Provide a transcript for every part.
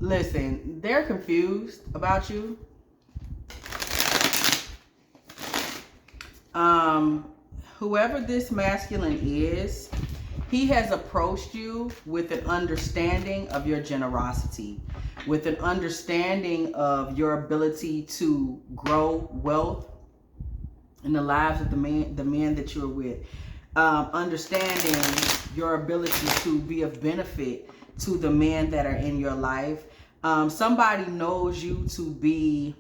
Listen, they're confused about you. Whoever this masculine is, he has approached you with an understanding of your generosity, with an understanding of your ability to grow wealth in the lives of the men that you're with. Understanding your ability to be of benefit to the men that are in your life. Somebody knows you to be,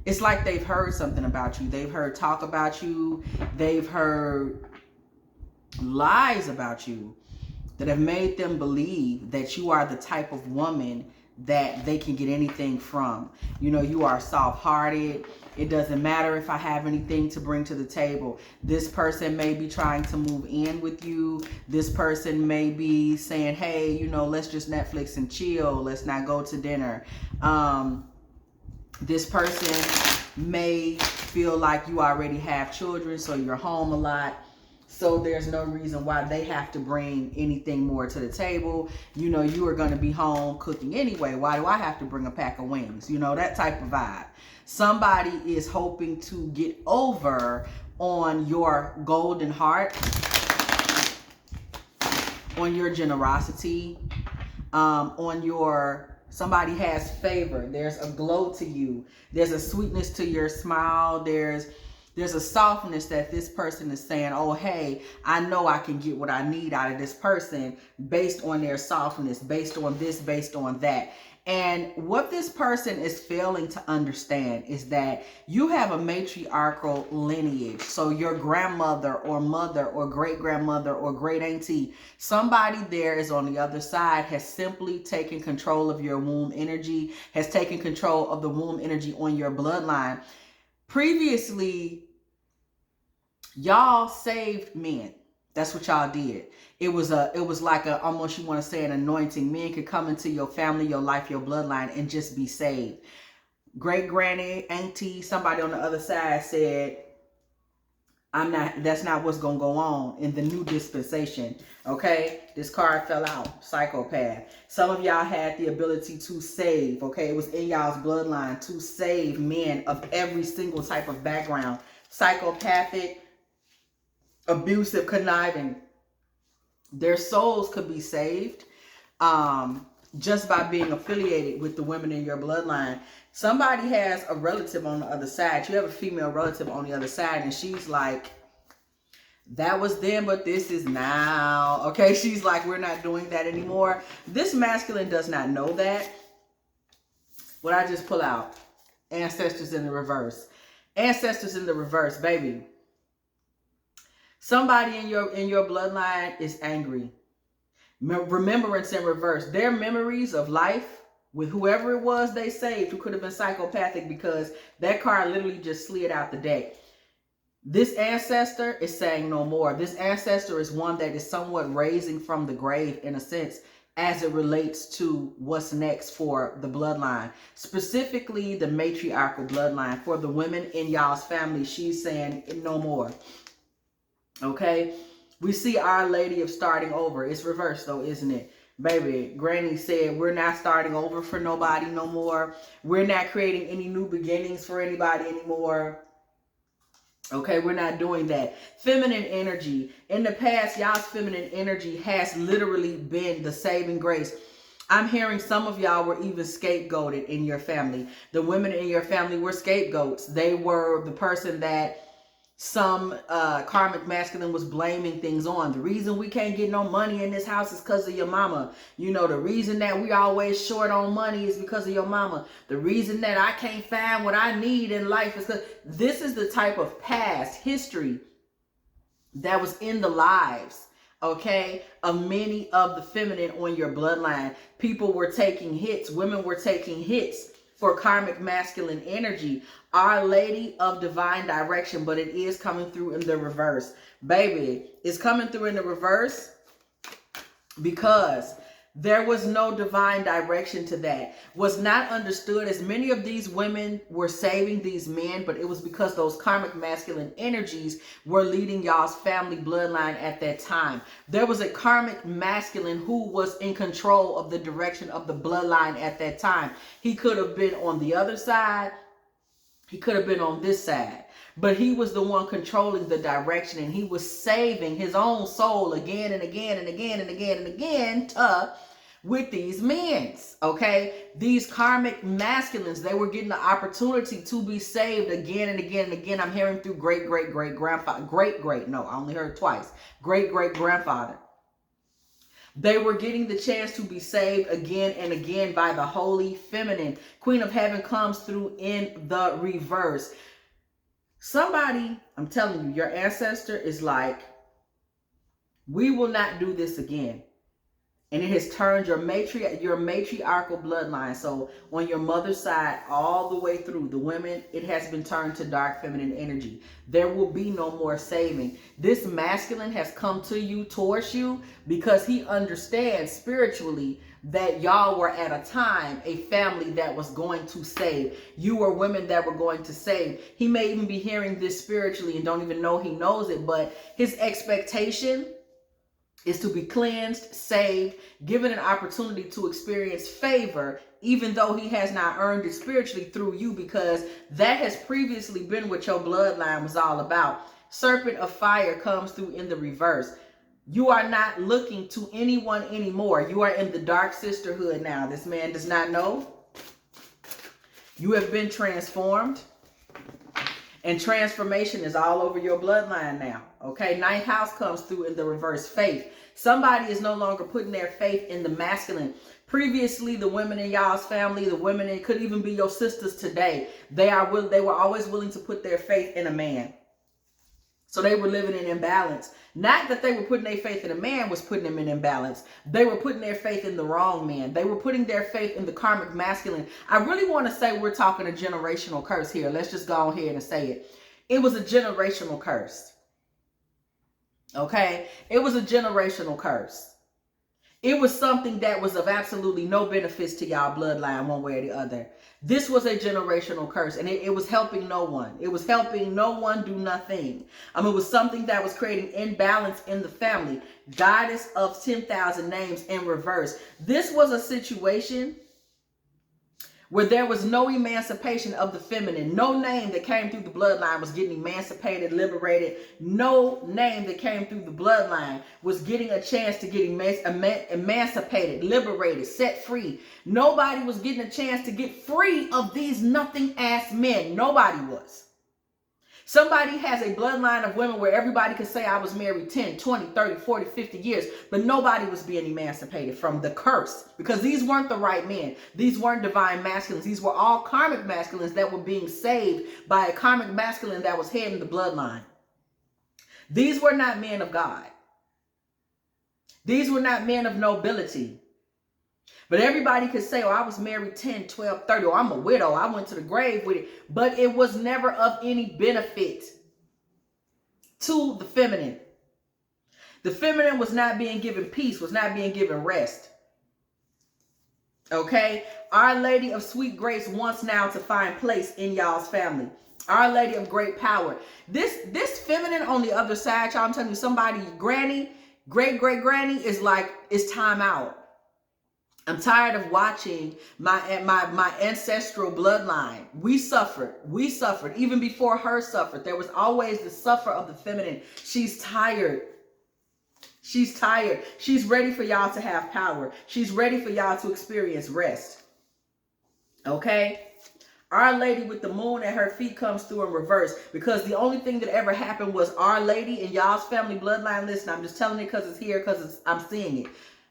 it's like they've heard something about you. They've heard talk about you. They've heard lies about you that have made them believe that you are the type of woman that they can get anything from. You know, you are soft-hearted. It doesn't matter if I have anything to bring to the table. This person may be trying to move in with you. This person may be saying, hey, you know, let's just Netflix and chill. Let's not go to dinner. This person may feel like you already have children, so you're home a lot. So there's no reason why they have to bring anything more to the table. You know, you are going to be home cooking anyway. Why do I have to bring a pack of wings? You know, that type of vibe. Somebody is hoping to get over on your golden heart, on your generosity, on your, somebody has favor. There's a glow to you. There's a sweetness to your smile. There's a softness that this person is saying, oh, hey, I know I can get what I need out of this person based on their softness, based on this, based on that. And what this person is failing to understand is that you have a matriarchal lineage. So your grandmother or mother or great-grandmother or great auntie, somebody there is on the other side, has simply taken control of your womb energy, has taken control of the womb energy on your bloodline. Previously, y'all saved men. That's what y'all did. It was like a, almost, you want to say, an anointing. Men could come into your family, your life, your bloodline, and just be saved. Great granny, auntie, somebody on the other side said, that's not what's going to go on in the new dispensation. Okay. This card fell out. Psychopath. Some of y'all had the ability to save. Okay. It was in y'all's bloodline to save men of every single type of background. Psychopathic, abusive, conniving. Their souls could be saved just by being affiliated with the women in your bloodline. Somebody has a relative on the other side. You have a female relative on the other side, and she's like, that was then, but this is now. Okay, she's like, we're not doing that anymore. This masculine does not know that. What I just pull out, ancestors in the reverse. Ancestors in the reverse, baby. Somebody in your bloodline is angry. Remembrance in reverse. Their memories of life with whoever it was they saved, who could have been psychopathic, because that card literally just slid out the deck. This ancestor is saying no more. This ancestor is one that is somewhat raising from the grave, in a sense, as it relates to what's next for the bloodline. Specifically, the matriarchal bloodline. For the women in y'all's family, she's saying no more. Okay, we see Our Lady of starting over. It's reversed though, isn't it? Baby, Granny said, we're not starting over for nobody no more. We're not creating any new beginnings for anybody anymore. Okay, we're not doing that. Feminine energy. In the past, y'all's feminine energy has literally been the saving grace. I'm hearing some of y'all were even scapegoated in your family. The women in your family were scapegoats. They were the person that some karmic masculine was blaming things on. The reason we can't get no money in this house is because of your mama. You know, the reason that we always short on money is because of your mama. The reason that I can't find what I need in life is because this is the type of past history that was in the lives, okay, of many of the feminine on your bloodline. People were taking hits. Women were taking hits for karmic masculine energy. Our Lady of Divine Direction, but it is coming through in the reverse. Baby, it's coming through in the reverse because There was no divine direction to that. Was not understood, as many of these women were saving these men, but it was because those karmic masculine energies were leading y'all's family bloodline at that time. There was a karmic masculine who was in control of the direction of the bloodline at that time. He could have been on the other side. He could have been on this side. But he was the one controlling the direction, and he was saving his own soul again and again and again and again and again with these men, okay? These karmic masculines, they were getting the opportunity to be saved again and again and again. I'm hearing through great-great-great-grandfather. No, I only heard twice. Great-great-grandfather. They were getting the chance to be saved again and again by the Holy Feminine. Queen of Heaven comes through in the reverse. Somebody, I'm telling you, your ancestor is like, we will not do this again. And it has turned your matriarchal bloodline. So on your mother's side, all the way through the women, it has been turned to dark feminine energy. There will be no more saving. This masculine has come to you, towards you, because he understands spiritually that y'all were at a time a family that was going to save. You were women that were going to save. He may even be hearing this spiritually and don't even know he knows it, but his expectation is to be cleansed, saved, given an opportunity to experience favor, even though he has not earned it spiritually through you, because that has previously been what your bloodline was all about. Serpent of fire comes through in the reverse. You are not looking to anyone anymore. You are in the dark sisterhood now. This man does not know. You have been transformed. And transformation is all over your bloodline now. Okay, ninth house comes through in the reverse, faith. Somebody is no longer putting their faith in the masculine. Previously, the women in y'all's family, the women, it could even be your sisters today, they were always willing to put their faith in a man. So they were living in imbalance. Not that they were putting their faith in a man was putting them in imbalance. They were putting their faith in the wrong man. They were putting their faith in the karmic masculine. I really want to say we're talking a generational curse here. Let's just go ahead and say it. It was a generational curse. Okay? It was a generational curse. It was something that was of absolutely no benefits to y'all bloodline one way or the other. This was a generational curse, and it was helping no one. It was helping no one do nothing. It was something that was creating imbalance in the family. Goddess of 10,000 names in reverse. This was a situation where there was no emancipation of the feminine. No name that came through the bloodline was getting emancipated, liberated. No name that came through the bloodline was getting a chance to get emancipated, liberated, set free. Nobody was getting a chance to get free of these nothing-ass men. Nobody was. Somebody has a bloodline of women where everybody could say I was married 10, 20, 30, 40, 50 years, but nobody was being emancipated from the curse, because these weren't the right men. These weren't divine masculines. These were all karmic masculines that were being saved by a karmic masculine that was heading the bloodline. These were not men of God. These were not men of nobility. But everybody could say, oh, I was married 10, 12, 30, or I'm a widow. I went to the grave with it. But it was never of any benefit to the feminine. The feminine was not being given peace, was not being given rest. Okay? Our Lady of Sweet Grace wants now to find place in y'all's family. Our Lady of Great Power. This feminine on the other side, y'all, I'm telling you, somebody, granny, great-great-granny is like, it's time out. I'm tired of watching my ancestral bloodline. We suffered. Even before her suffered. There was always the suffer of the feminine. She's tired. She's tired. She's ready for y'all to have power. She's ready for y'all to experience rest. Okay? Our Lady with the moon at her feet comes through in reverse, because the only thing that ever happened was Our Lady in y'all's family bloodline. Listen, I'm just telling it because it's here, because I'm seeing it.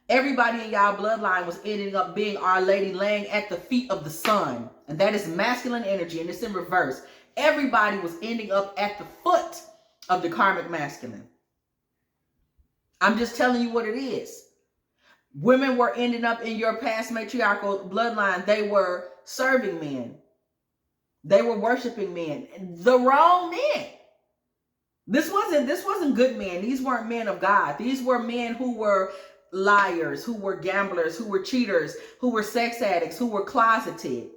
Everybody in y'all bloodline was ending up being Our Lady laying at the feet of the sun. And that is masculine energy, and it's in reverse. Everybody was ending up at the foot of the karmic masculine. I'm just telling you what it is. Women were ending up in your past matriarchal bloodline. They were serving men. They were worshiping men. The wrong men. This wasn't good men. These weren't men of God. These were men who were liars, who were gamblers, who were cheaters, who were sex addicts, who were closeted,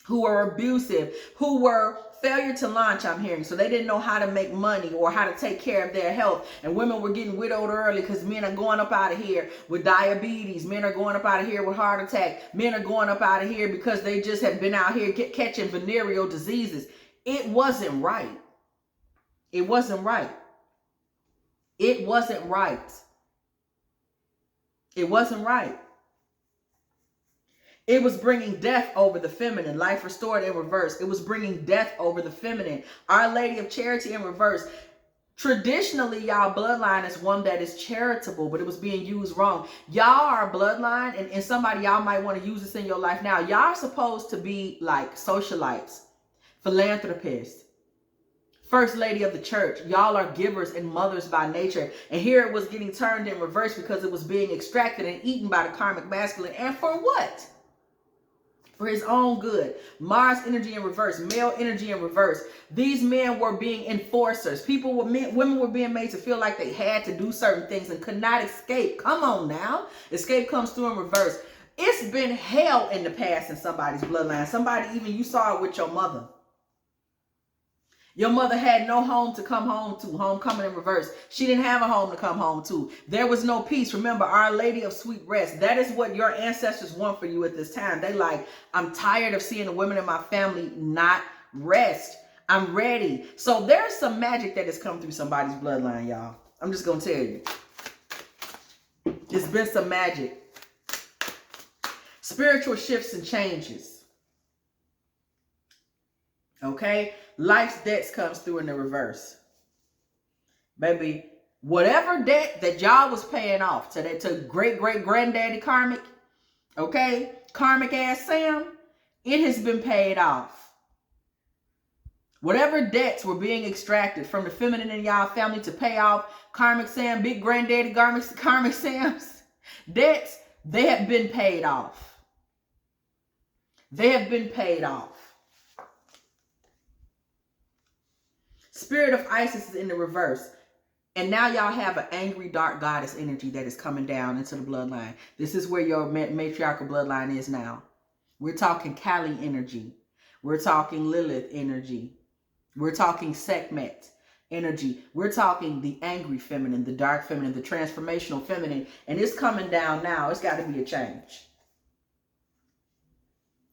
who were abusive, who were failure to launch, I'm hearing. So they didn't know how to make money or how to take care of their health. And women were getting widowed early because men are going up out of here with diabetes. Men are going up out of here with heart attack. Men are going up out of here because they just have been out here catching venereal diseases. It wasn't right. It wasn't right. It wasn't right. It wasn't right. It was bringing death over the feminine. Life restored in reverse. It was bringing death over the feminine. Our Lady of Charity in reverse. Traditionally, y'all bloodline is one that is charitable, but it was being used wrong. Y'all are a bloodline, and somebody, y'all might want to use this in your life now. Y'all are supposed to be like socialites, philanthropists, First Lady of the church. Y'all are givers and mothers by nature. And here it was getting turned in reverse because it was being extracted and eaten by the karmic masculine. And for what? For his own good. Mars energy in reverse, male energy in reverse. These men were being enforcers. Women were being made to feel like they had to do certain things and could not escape. Come on now. Escape comes through in reverse. It's been hell in the past in somebody's bloodline. Somebody, even you saw it with your mother. Your mother had no home to come home to. Homecoming in reverse. She didn't have a home to come home to. There was no peace. Remember, Our Lady of Sweet Rest. That is what your ancestors want for you at this time. They like, I'm tired of seeing the women in my family not rest. I'm ready. So there's some magic that has come through somebody's bloodline, y'all. I'm just going to tell you. It's been some magic. Spiritual shifts and changes. Okay? Life's debts comes through in the reverse. Baby, whatever debt that y'all was paying off to great-great-granddaddy Karmic, okay, Karmic ass Sam, it has been paid off. Whatever debts were being extracted from the feminine in y'all family to pay off Karmic Sam, big granddaddy Karmic Sam's debts, they have been paid off. They have been paid off. Spirit of Isis is in the reverse. And now y'all have an angry, dark goddess energy that is coming down into the bloodline. This is where your matriarchal bloodline is now. We're talking Kali energy. We're talking Lilith energy. We're talking Sekhmet energy. We're talking the angry feminine, the dark feminine, the transformational feminine. And it's coming down now. It's got to be a change.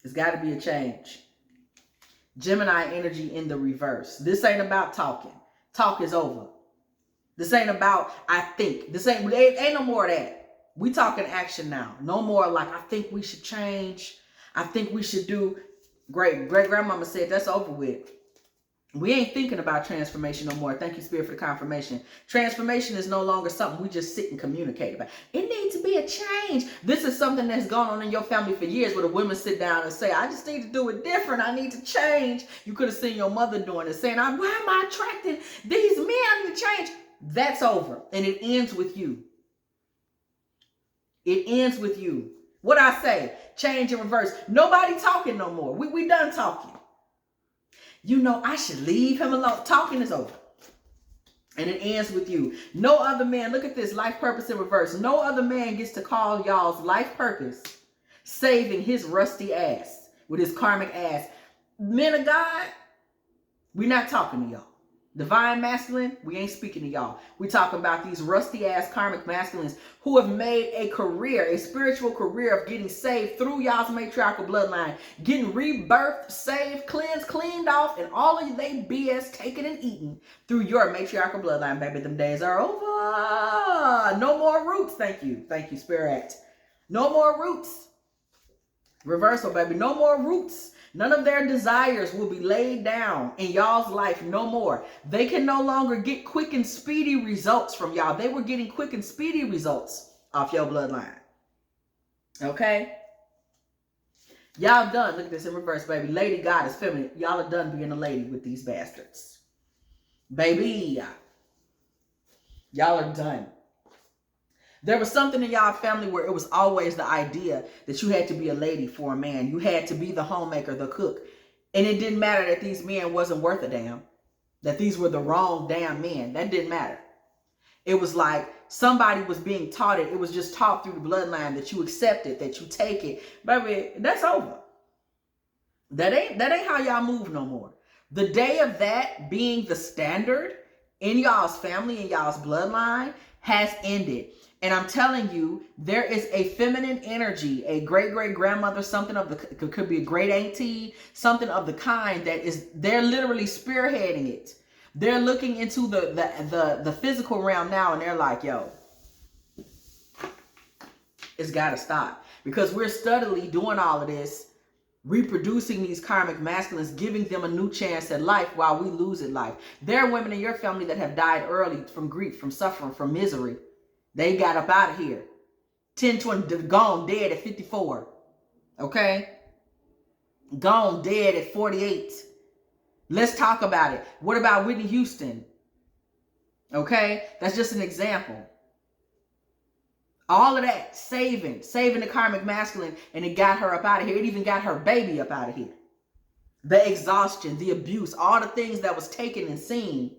It's got to be a change. Gemini energy in the reverse. This ain't about talking. Talk is over. This ain't about I think. This ain't no more of that. We talking action now. No more like I think we should change. I think we should do. Great grandmama said that's over with. We ain't thinking about transformation no more. Thank you, Spirit, for the confirmation. Transformation is no longer something we just sit and communicate about. It needs to be a change. This is something that's gone on in your family for years where the women sit down and say, I just need to do it different. I need to change. You could have seen your mother doing it, saying, why am I attracting these men? I need to change. That's over. And it ends with you. It ends with you. What I say? Change in reverse. Nobody talking no more. We done talking. You know, I should leave him alone. Talking is over. And it ends with you. No other man, look at this, life purpose in reverse. No other man gets to call y'all's life purpose saving his rusty ass with his karmic ass. Men of God, we're not talking to y'all. Divine masculine, we ain't speaking to y'all. We talking about these rusty ass karmic masculines who have made a career, a spiritual career of getting saved through y'all's matriarchal bloodline, getting rebirthed, saved, cleansed, cleaned off, and all of they BS taken and eaten through your matriarchal bloodline, baby. Them days are over. No more roots. Thank you. Thank you, Spirit. No more roots. Reversal, baby. No more roots. None of their desires will be laid down in y'all's life no more. They can no longer get quick and speedy results from y'all. They were getting quick and speedy results off your bloodline. Okay? Y'all done. Look at this in reverse, baby. Lady Goddess, feminine. Y'all are done being a lady with these bastards. Baby. Y'all are done. There was something in y'all family where it was always the idea that you had to be a lady for a man. You had to be the homemaker, the cook. And it didn't matter that these men wasn't worth a damn. That these were the wrong damn men. That didn't matter. It was like somebody was being taught it. It was just taught through the bloodline that you accept it, that you take it. Baby, that's over. That ain't how y'all move no more. The day of that being the standard in y'all's family, in y'all's bloodline, has ended. And I'm telling you, there is a feminine energy, a great-great-grandmother, something of the, could be a great auntie, something of the kind that is, they're literally spearheading it. They're looking into the physical realm now, and they're like, yo, it's got to stop. Because we're steadily doing all of this, reproducing these karmic masculines, giving them a new chance at life while we lose at life. There are women in your family that have died early from grief, from suffering, from misery. They got up out of here. 10, 20, gone dead at 54. Okay? Gone dead at 48. Let's talk about it. What about Whitney Houston? Okay? That's just an example. All of that, saving the karmic masculine, and it got her up out of here. It even got her baby up out of here. The exhaustion, the abuse, all the things that was taken and seen.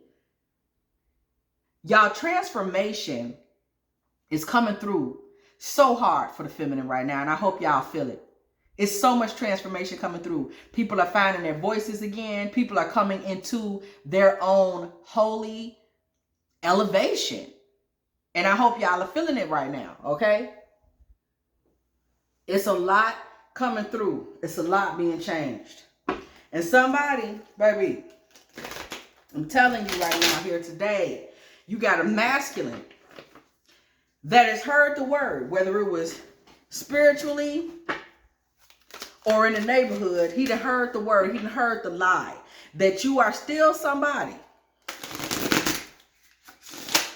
Y'all, transformation is coming through so hard for the feminine right now, and I hope y'all feel it. It's so much transformation coming through. People are finding their voices again. People are coming into their own holy elevation. And I hope y'all are feeling it right now, okay? It's a lot coming through. It's a lot being changed. And somebody, baby, I'm telling you right now here today, you got a masculine that has heard the word, whether it was spiritually or in the neighborhood. He done heard the word. He done heard the lie that you are still somebody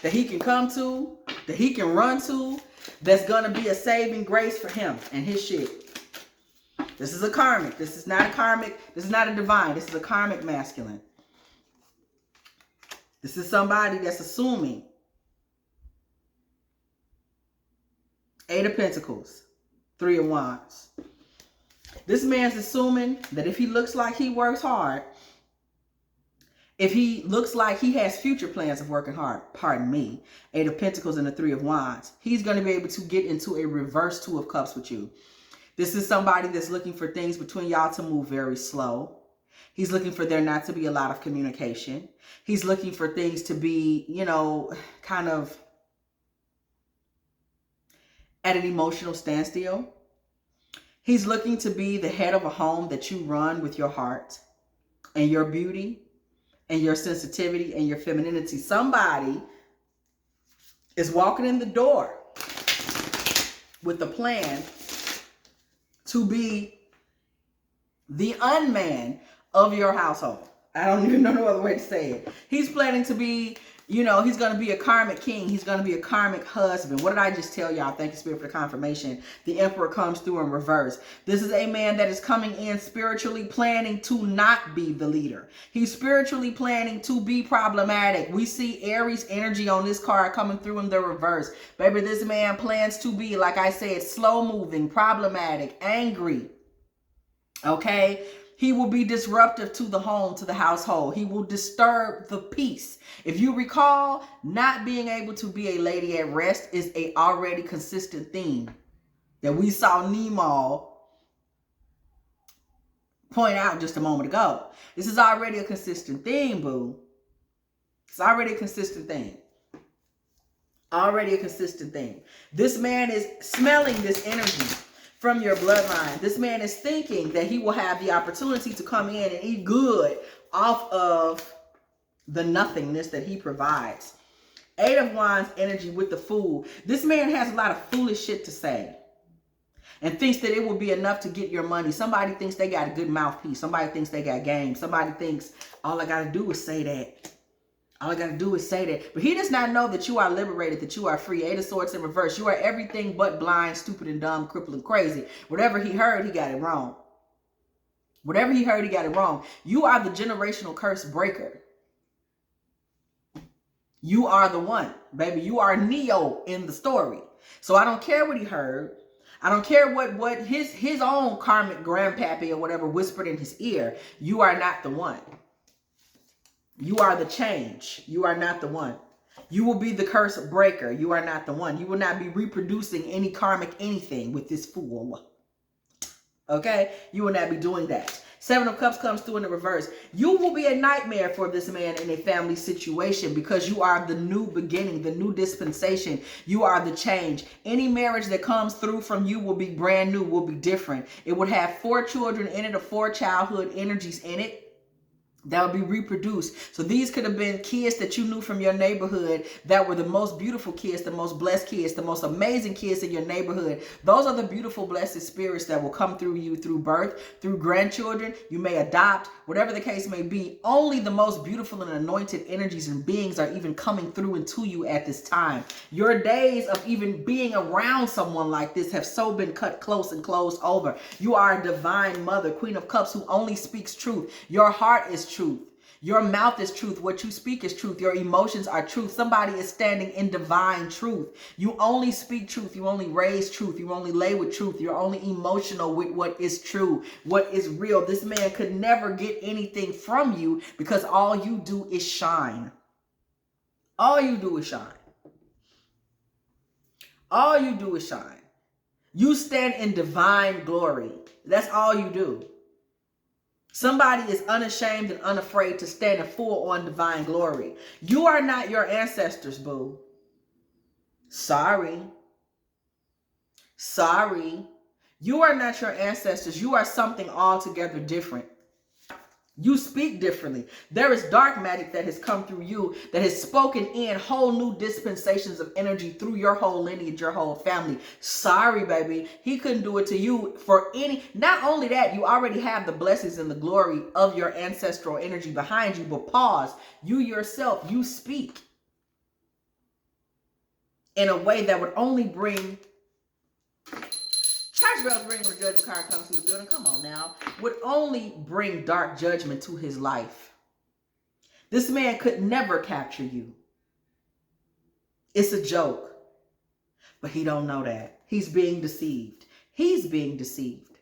that he can come to, that he can run to, that's going to be a saving grace for him and his shit. This is a karmic. This is not a karmic. This is not a divine. This is a karmic masculine. This is somebody that's assuming. 8 of Pentacles, 3 of Wands. This man's assuming that if he looks like he works hard, if he looks like he has future plans of working hard, pardon me, 8 of Pentacles and the 3 of Wands, he's going to be able to get into a reverse 2 of Cups with you. This is somebody that's looking for things between y'all to move very slow. He's looking for there not to be a lot of communication. He's looking for things to be, you know, kind of at an emotional standstill. He's looking to be the head of a home that you run with your heart and your beauty and your sensitivity and your femininity. Somebody is walking in the door with a plan to be the unman of your household. I don't even know no other way to say it. He's planning to be, you know, he's going to be a karmic king. He's going to be a karmic husband. What did I just tell y'all? Thank you, Spirit, for the confirmation. The Emperor comes through in reverse. This is a man that is coming in spiritually planning to not be the leader. He's spiritually planning to be problematic. We see Aries energy on this card coming through in the reverse. Baby, this man plans to be, like I said, slow moving, problematic, angry. Okay? He will be disruptive to the home, to the household. He will disturb the peace. If you recall, not being able to be a lady at rest is a already consistent theme that we saw Nemo point out just a moment ago. This is already a consistent theme, boo. It's already a consistent thing. Already a consistent thing. This man is smelling this energy from your bloodline. This man is thinking that he will have the opportunity to come in and eat good off of the nothingness that he provides. 8 of Wands energy with the Fool. This man has a lot of foolish shit to say and thinks that it will be enough to get your money. Somebody thinks they got a good mouthpiece. Somebody thinks they got game. Somebody thinks all I got to do is say that. All I got to do is say that. But he does not know that you are liberated, that you are free. 8 of Swords in reverse. You are everything but blind, stupid, and dumb, crippled, and crazy. Whatever he heard, he got it wrong. Whatever he heard, he got it wrong. You are the generational curse breaker. You are the one, baby. You are Neo in the story. So I don't care what he heard. I don't care what his own karmic grandpappy or whatever whispered in his ear. You are not the one. You are the change. You are not the one. You will be the curse breaker. You are not the one. You will not be reproducing any karmic anything with this fool. Okay? You will not be doing that. Seven of Cups comes through in the reverse. You will be a nightmare for this man in a family situation because you are the new beginning, the new dispensation. You are the change. Any marriage that comes through from you will be brand new, will be different. It would have 4 children in it, or 4 childhood energies in it that would be reproduced. So these could have been kids that you knew from your neighborhood that were the most beautiful kids, the most blessed kids, the most amazing kids in your neighborhood. Those are the beautiful, blessed spirits that will come through you through birth, through grandchildren. You may adopt, whatever the case may be. Only the most beautiful and anointed energies and beings are even coming through into you at this time. Your days of even being around someone like this have so been cut close and closed over. You are a divine mother, Queen of Cups, who only speaks truth. Your heart is truth. Your mouth is truth. What you speak is truth. Your emotions are truth. Somebody is standing in divine truth. You only speak truth. You only raise truth. You only lay with truth. You're only emotional with what is true, what is real. This man could never get anything from you because all you do is shine. All you do is shine. All you do is shine. You stand in divine glory. That's all you do. Somebody is unashamed and unafraid to stand in full on divine glory. You are not your ancestors, boo. Sorry. Sorry. You are not your ancestors. You are something altogether different. You speak differently. There is dark magic that has come through you, that has spoken in whole new dispensations of energy through your whole lineage, your whole family. Sorry, baby. He couldn't do it to you for any. Not only that, you already have the blessings and the glory of your ancestral energy behind you. But pause. You yourself, you speak in a way that would only bring... Church bells ring when the judgment card comes through the building. Come on now. Would only bring dark judgment to his life. This man could never capture you. It's a joke. But he don't know that. He's being deceived. He's being deceived.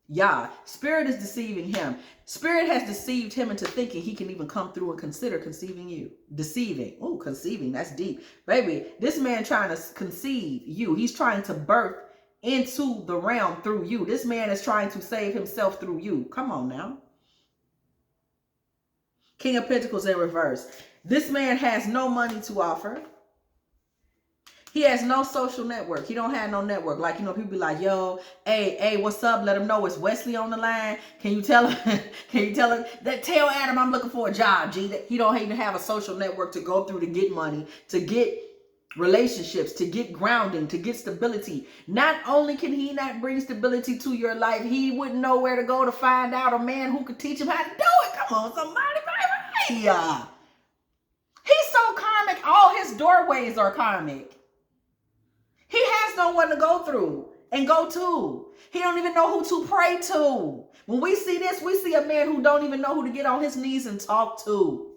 Yeah, Spirit is deceiving him. Spirit has deceived him into thinking he can even come through and consider conceiving you. Deceiving. Oh, conceiving. That's deep. Baby, this man trying to conceive you. He's trying to birth into the realm through you. This man is trying to save himself through you. Come on now. King of Pentacles in reverse. This man has no money to offer. He has no social network. He don't have no network. Like, you know, people be like, yo, hey, what's up? Let him know it's Wesley on the line. Can you tell him, tell Adam I'm looking for a job, G. He don't even have a social network to go through to get money, to get relationships, to get grounding, to get stability. Not only can he not bring stability to your life, he wouldn't know where to go to find out a man who could teach him how to do it. Come on, somebody, baby. He's so karmic. All his doorways are karmic. He has no one to go through and go to. He don't even know who to pray to. When we see this, we see a man who don't even know who to get on his knees and talk to.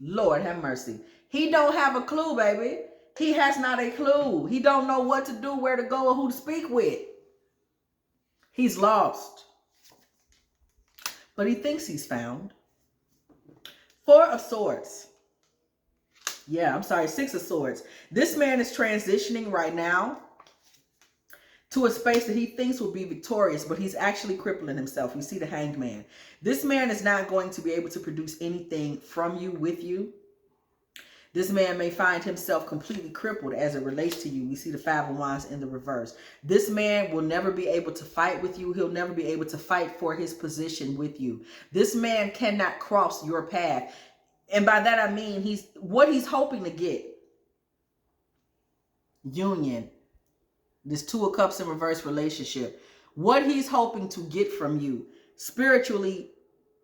Lord have mercy. He don't have a clue, baby. He has not a clue. He don't know what to do, where to go, or who to speak with. He's lost. But he thinks he's found. 4 of Swords. Yeah, I'm sorry, 6 of Swords. This man is transitioning right now to a space that he thinks will be victorious, but he's actually crippling himself. You see the Hanged Man. This man is not going to be able to produce anything from you, with you. This man may find himself completely crippled as it relates to you. We see the 5 of Wands in the reverse. This man will never be able to fight with you. He'll never be able to fight for his position with you. This man cannot cross your path. And by that I mean what he's hoping to get. Union. This 2 of Cups in reverse relationship. What he's hoping to get from you. Spiritually,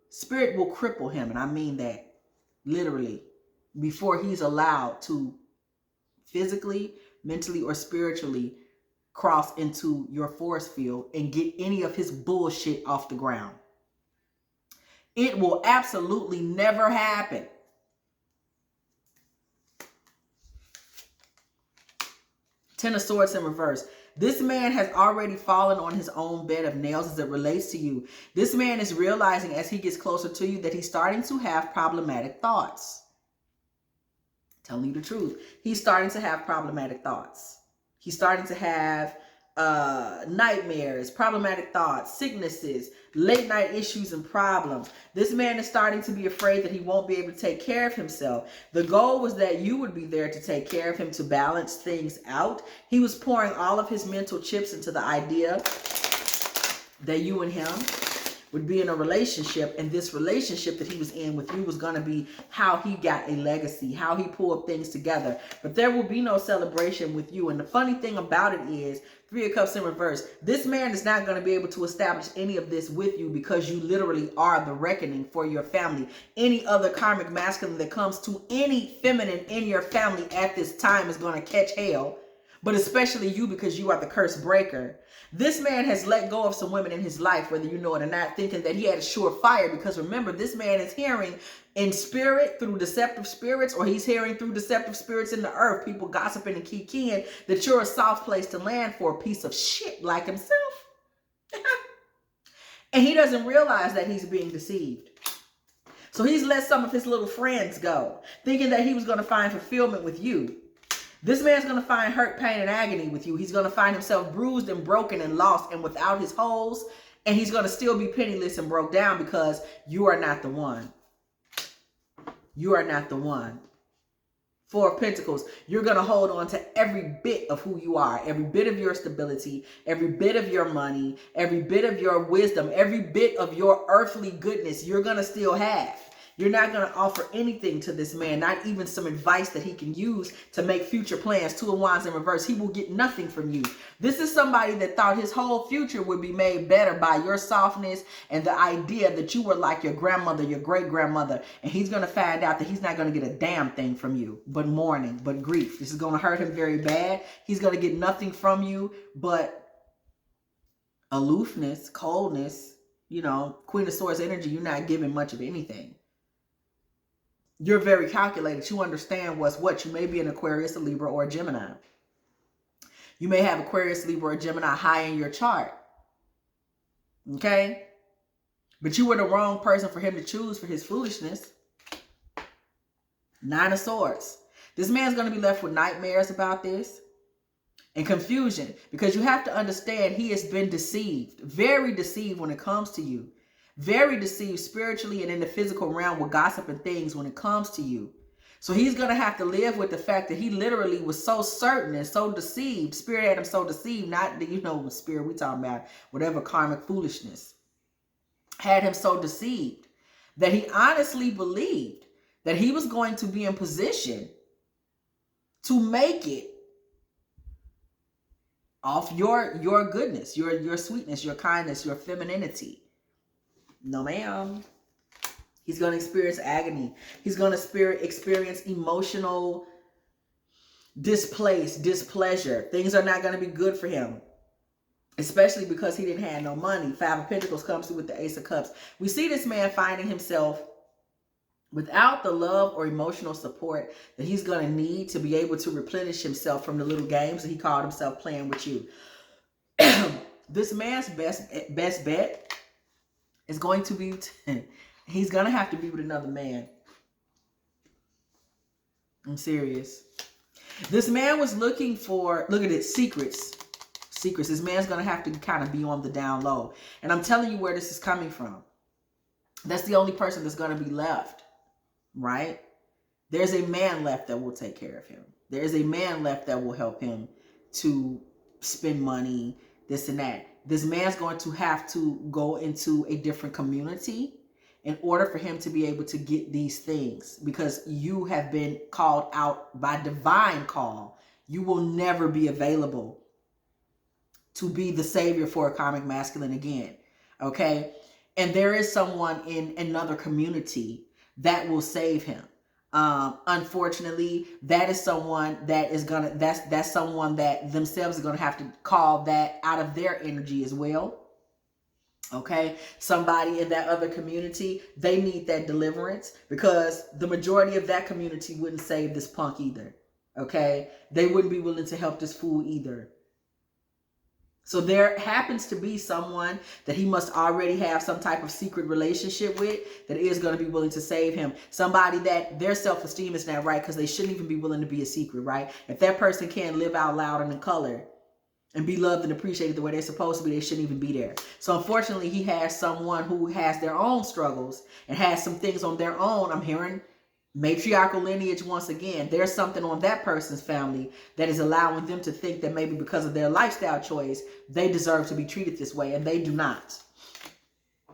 Spirit will cripple him. And I mean that literally. Before he's allowed to physically, mentally, or spiritually cross into your force field and get any of his bullshit off the ground. It will absolutely never happen. Ten of Swords in reverse. This man has already fallen on his own bed of nails as it relates to you. This man is realizing as he gets closer to you that he's starting to have problematic thoughts. Telling you the truth. He's starting to have problematic thoughts. He's starting to have nightmares, problematic thoughts, sicknesses, late night issues and problems. This man is starting to be afraid that he won't be able to take care of himself. The goal was that you would be there to take care of him, to balance things out. He was pouring all of his mental chips into the idea that you and him would be in a relationship, and this relationship that he was in with you was going to be how he got a legacy, how he pulled things together. But there will be no celebration with you. And the funny thing about it is, Three of Cups in reverse, this man is not going to be able to establish any of this with you, because you literally are the reckoning for your family. Any other karmic masculine that comes to any feminine in your family at this time is going to catch hell. But especially you, because you are the curse breaker. This man has let go of some women in his life, whether you know it or not, thinking that he had a surefire. Because remember, this man is hearing in spirit through deceptive spirits, or he's hearing through deceptive spirits in the earth, people gossiping and kikiing, that you're a soft place to land for a piece of shit like himself. And he doesn't realize that he's being deceived. So he's let some of his little friends go, thinking that he was going to find fulfillment with you. This man's going to find hurt, pain, and agony with you. He's going to find himself bruised and broken and lost and without his holes. And he's going to still be penniless and broke down, because you are not the one. You are not the one. Four of Pentacles. You're going to hold on to every bit of who you are. Every bit of your stability. Every bit of your money. Every bit of your wisdom. Every bit of your earthly goodness you're going to still have. You're not going to offer anything to this man, not even some advice that he can use to make future plans. Two of Wands in reverse. He will get nothing from you. This is somebody that thought his whole future would be made better by your softness and the idea that you were like your grandmother, your great-grandmother. And he's going to find out that he's not going to get a damn thing from you, but mourning, but grief. This is going to hurt him very bad. He's going to get nothing from you but aloofness, coldness, you know, Queen of Swords energy. You're not giving much of anything. You're very calculated. You understand what's what. You may be an Aquarius, a Libra, or a Gemini. You may have Aquarius, Libra, or Gemini high in your chart. Okay? But you were the wrong person for him to choose for his foolishness. Nine of Swords. This man's going to be left with nightmares about this and confusion, because you have to understand he has been deceived. Very deceived when it comes to you. Very deceived spiritually and in the physical realm with gossip and things when it comes to you. So he's going to have to live with the fact that he literally was so certain and so deceived. Spirit had him so deceived, not that, you know, spirit we talking about, whatever karmic foolishness, had him so deceived that he honestly believed that he was going to be in position to make it off your goodness, your sweetness, your kindness, your femininity. No, ma'am. He's going to experience agony. He's going to experience emotional displeasure. Things are not going to be good for him, especially because he didn't have no money. Five of Pentacles comes through with the Ace of Cups. We see this man finding himself without the love or emotional support that he's going to need to be able to replenish himself from the little games that he called himself playing with you. This man's best bet is going to be, he's going to have to be with another man. I'm serious. This man was looking for, look at it, secrets. This man's going to have to kind of be on the down low. And I'm telling you where this is coming from. That's the only person that's going to be left, right? There's a man left that will take care of him. There is a man left that will help him to spend money, this and that. This man's going to have to go into a different community in order for him to be able to get these things, because you have been called out by divine call. You will never be available to be the savior for a karmic masculine again. Okay? And there is someone in another community that will save him. Unfortunately, that is someone that is gonna, that's someone that themselves are gonna have to call that out of their energy as well. Okay, somebody in that other community, they need that deliverance, because the majority of that community wouldn't save this punk either. Okay, they wouldn't be willing to help this fool either. So there happens to be someone that he must already have some type of secret relationship with that is going to be willing to save him. Somebody that their self-esteem is not right because they shouldn't even be willing to be a secret, right? If that person can't live out loud and in color and be loved and appreciated the way they're supposed to be, they shouldn't even be there. So unfortunately, he has someone who has their own struggles and has some things on their own. I'm hearing matriarchal lineage once again. There's something on that person's family that is allowing them to think that maybe because of their lifestyle choice, they deserve to be treated this way, and they do not.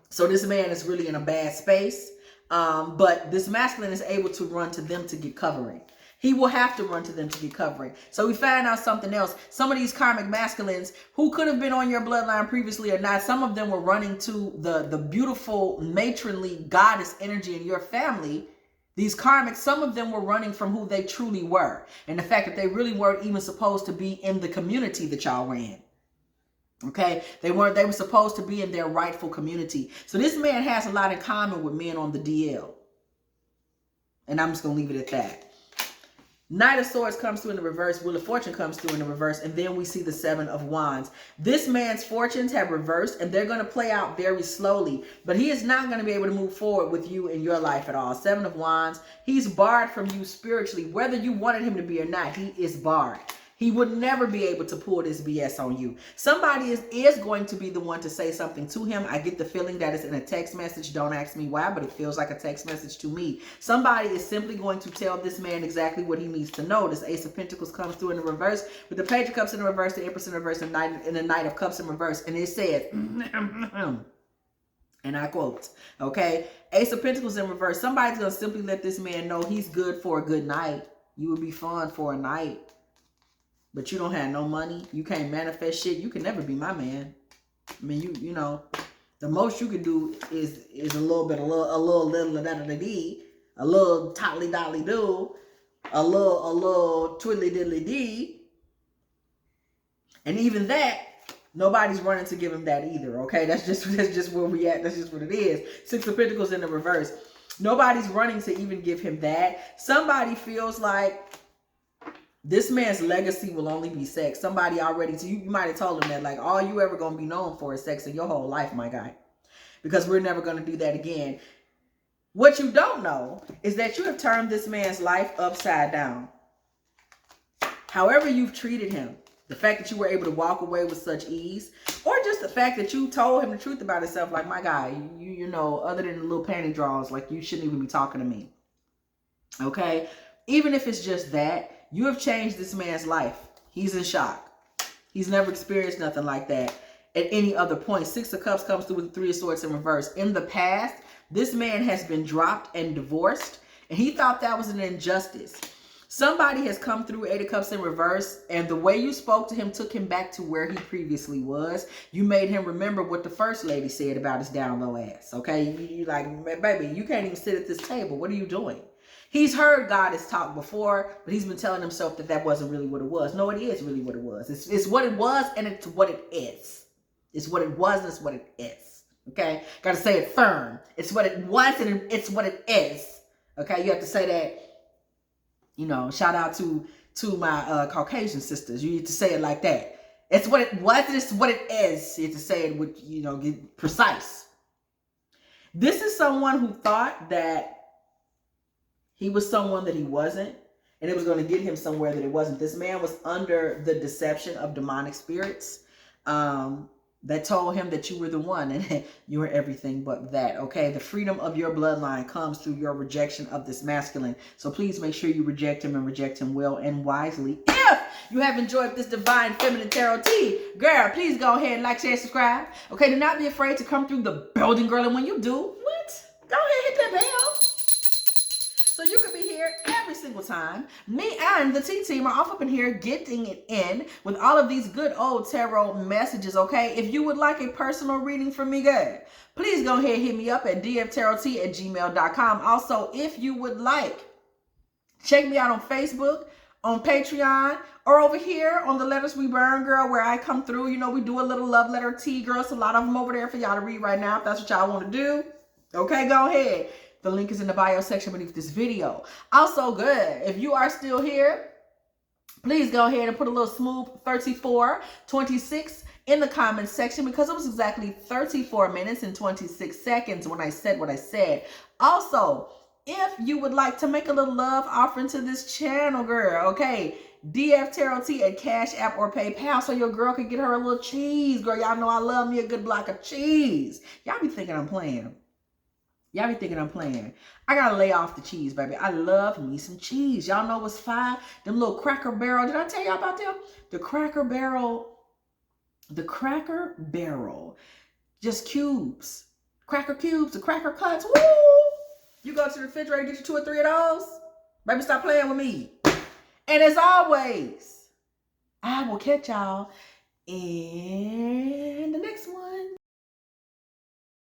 So this man is really in a bad space, but this masculine is able to run to them to get covering. He will have to run to them to get covering. So we find out something else. Some of these karmic masculines who could have been on your bloodline previously or not, some of them were running to the beautiful matronly goddess energy in your family. These karmics, some of them were running from who they truly were. And the fact that they really weren't even supposed to be in the community that y'all ran. Okay? They were supposed to be in their rightful community. So this man has a lot in common with men on the DL. And I'm just going to leave it at that. Knight of Swords comes through in the reverse. Wheel of Fortune comes through in the reverse. And then we see the Seven of Wands. This man's fortunes have reversed and they're going to play out very slowly. But he is not going to be able to move forward with you in your life at all. Seven of Wands. He's barred from you spiritually. Whether you wanted him to be or not, he is barred. He would never be able to pull this BS on you. Somebody is going to be the one to say something to him. I get the feeling that it's in a text message. Don't ask me why, but it feels like a text message to me. Somebody is simply going to tell this man exactly what he needs to know. This Ace of Pentacles comes through in the reverse with the Page of Cups in the reverse, the Empress in the reverse, and the Knight of Cups in reverse. And it says, and I quote, okay, Ace of Pentacles in reverse. Somebody's going to simply let this man know he's good for a good night. You would be fun for a night. But you don't have no money. You can't manifest shit. You can never be my man. I mean, you know, the most you can do is a little bit, a little a little toddly dolly do, a little twiddly diddly dee. And even that, nobody's running to give him that either. Okay, that's just where we at. That's just what it is. Six of Pentacles in the reverse. Nobody's running to even give him that. Somebody feels like this man's legacy will only be sex. Somebody already, so you might have told him that, like, all you ever going to be known for is sex in your whole life, my guy. Because we're never going to do that again. What you don't know is that you have turned this man's life upside down. However you've treated him, the fact that you were able to walk away with such ease, or just the fact that you told him the truth about himself, like, my guy, you know, other than the little panty draws, like, you shouldn't even be talking to me. Okay? Even if it's just that, you have changed this man's life. He's in shock. He's never experienced nothing like that at any other point. Six of Cups comes through with the Three of Swords in reverse. In the past, this man has been dropped and divorced, and he thought that was an injustice. Somebody has come through, Eight of Cups in reverse, and the way you spoke to him took him back to where he previously was. You made him remember what the first lady said about his down low ass. Okay? You like, baby, you can't even sit at this table. What are you doing? He's heard Goddess talk before, but he's been telling himself that that wasn't really what it was. No, it is really what it was. It's what it was, and it's what it is. It's what it was, and it's what it is. Okay? Got to say it firm. It's what it was, and it's what it is. Okay? You have to say that, you know, shout out to my Caucasian sisters. You need to say it like that. It's what it was, and it's what it is. You have to say it with, you know, get precise. This is someone who thought that he was someone that he wasn't, and it was going to get him somewhere that it wasn't. This man was under the deception of demonic spirits that told him that you were the one, and you were everything but that, okay? The freedom of your bloodline comes through your rejection of this masculine. So please make sure you reject him and reject him well and wisely. If you have enjoyed this divine feminine tarot tea, girl, please go ahead and like, share, subscribe. Okay, do not be afraid to come through the building, girl, and when you do, what? Go ahead, hit that bell. So you could be here every single time. Me and the T-Team are off up in here getting it in with all of these good old tarot messages, okay? If you would like a personal reading from me, good, please go ahead and hit me up at dftarottea@gmail.com. Also, if you would like, check me out on Facebook, on Patreon, or over here on the Letters We Burn, girl, where I come through. You know, we do a little love letter tea, girl. It's a lot of them over there for y'all to read right now if that's what y'all want to do. Okay, go ahead. The link is in the bio section beneath this video. Also, good, if you are still here, please go ahead and put a little smooth 3426 in the comments section, because it was exactly 34 minutes and 26 seconds when I said what I said. Also, if you would like to make a little love offering to this channel, girl, okay, dftarottea at Cash App or PayPal, so your girl can get her a little cheese, girl. Y'all know I love me a good block of cheese. Y'all be thinking I'm playing. Y'all be thinking I'm playing. I gotta lay off the cheese, baby. I love me some cheese. Y'all know what's fine? Them little Cracker Barrel. Did I tell y'all about them? The Cracker Barrel. The Cracker Barrel. Just cubes. Cracker cubes. The cracker cuts. Woo! You go to the refrigerator, get you 2 or 3 of those. Baby, stop playing with me. And as always, I will catch y'all in the next one.